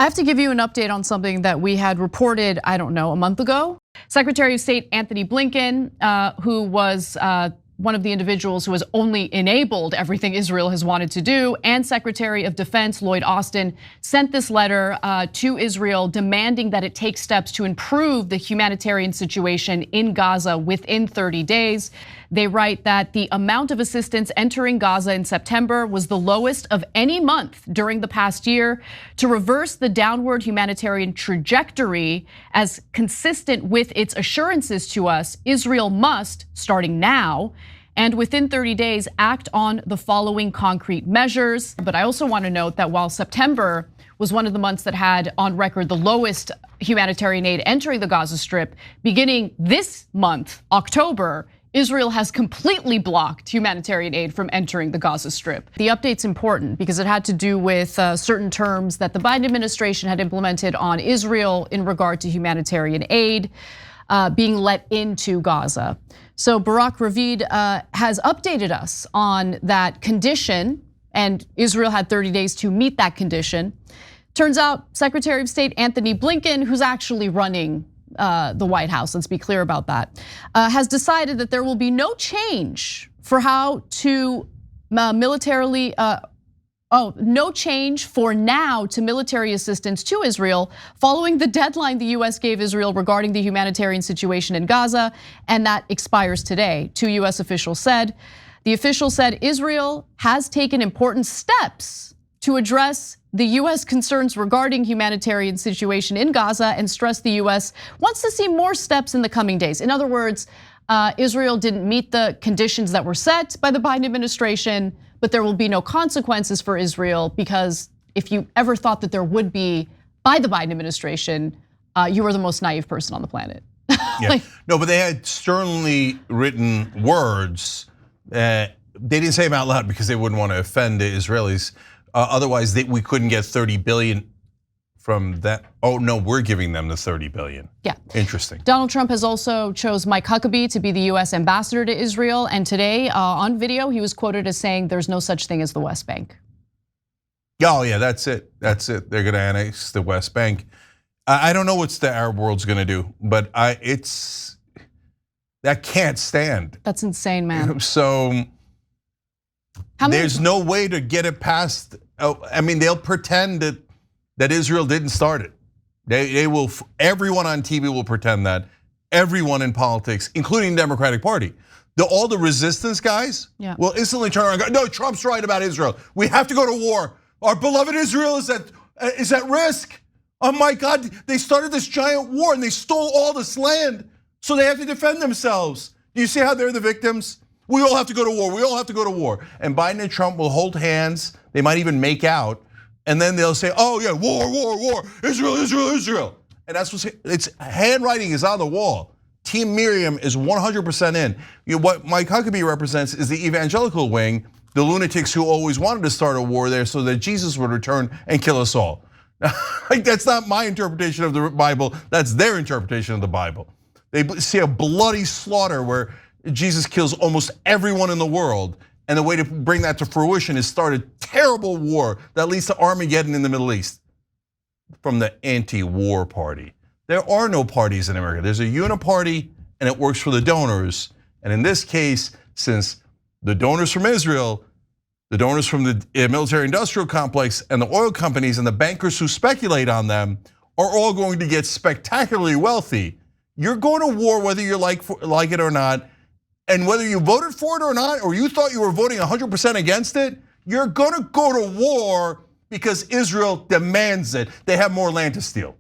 have to give you an update on something that we had reported, I don't know, a month ago. Secretary of State Antony Blinken, who was one of the individuals who has only enabled everything Israel has wanted to do, and Secretary of Defense Lloyd Austin sent this letter to Israel demanding that it take steps to improve the humanitarian situation in Gaza within 30 days. They write that the amount of assistance entering Gaza in September was the lowest of any month during the past year. To reverse the downward humanitarian trajectory as consistent with its assurances to us, Israel must, starting now, and within 30 days, act on the following concrete measures. But I also want to note that while September was one of the months that had on record the lowest humanitarian aid entering the Gaza Strip, beginning this month, October, Israel has completely blocked humanitarian aid from entering the Gaza Strip. The update's important because it had to do with certain terms that the Biden administration had implemented on Israel in regard to humanitarian aid being let into Gaza. So Barak Ravid has updated us on that condition, and Israel had 30 days to meet that condition. Turns out Secretary of State Antony Blinken, who's actually running the White House, let's be clear about that, has decided that there will be no change for how to militarily, no change for now to military assistance to Israel following the deadline the US gave Israel regarding the humanitarian situation in Gaza, and that expires today, two US officials said. The official said Israel has taken important steps to address the US concerns regarding humanitarian situation in Gaza and stressed the US wants to see more steps in the coming days. In other words, Israel didn't meet the conditions that were set by the Biden administration, but there will be no consequences for Israel, because if you ever thought that there would be by the Biden administration, you were the most naive person on the planet. Yeah. No, but they had sternly written words. They didn't say them out loud because they wouldn't want to offend the Israelis. Otherwise, we couldn't get 30 billion from that. Oh no, we're giving them the 30 billion. Yeah. Interesting. Donald Trump has also chose Mike Huckabee to be the US ambassador to Israel. And today on video, he was quoted as saying there's no such thing as the West Bank. Oh yeah, that's it. That's it. They're gonna annex the West Bank. I don't know what the Arab world's gonna do, but that can't stand. That's insane, man. So there's no way to get it past. I mean, they'll pretend that Israel didn't start it. They will. Everyone on TV will pretend that. Everyone in politics, including the Democratic Party, all the resistance guys will instantly turn around and go, "No, Trump's right about Israel. We have to go to war. Our beloved Israel is at risk. Oh my God, they started this giant war and they stole all this land, so they have to defend themselves. Do you see how they're the victims? We all have to go to war. We all have to go to war." And Biden and Trump will hold hands. They might even make out. And then they'll say, "Oh yeah, war, war, war, Israel, Israel, Israel." And that's it's handwriting is on the wall. Team Miriam is 100% in. What Mike Huckabee represents is the evangelical wing, the lunatics who always wanted to start a war there so that Jesus would return and kill us all. Like, that's not my interpretation of the Bible. That's their interpretation of the Bible. They see a bloody slaughter where Jesus kills almost everyone in the world. And the way to bring that to fruition is start a terrible war that leads to Armageddon in the Middle East from the anti-war party. There are no parties in America. There's a uniparty and it works for the donors. And in this case, since the donors from Israel, the donors from the military industrial complex and the oil companies and the bankers who speculate on them are all going to get spectacularly wealthy, you're going to war whether you like it or not. And whether you voted for it or not, or you thought you were voting 100% against it, you're gonna go to war because Israel demands it. They have more land to steal.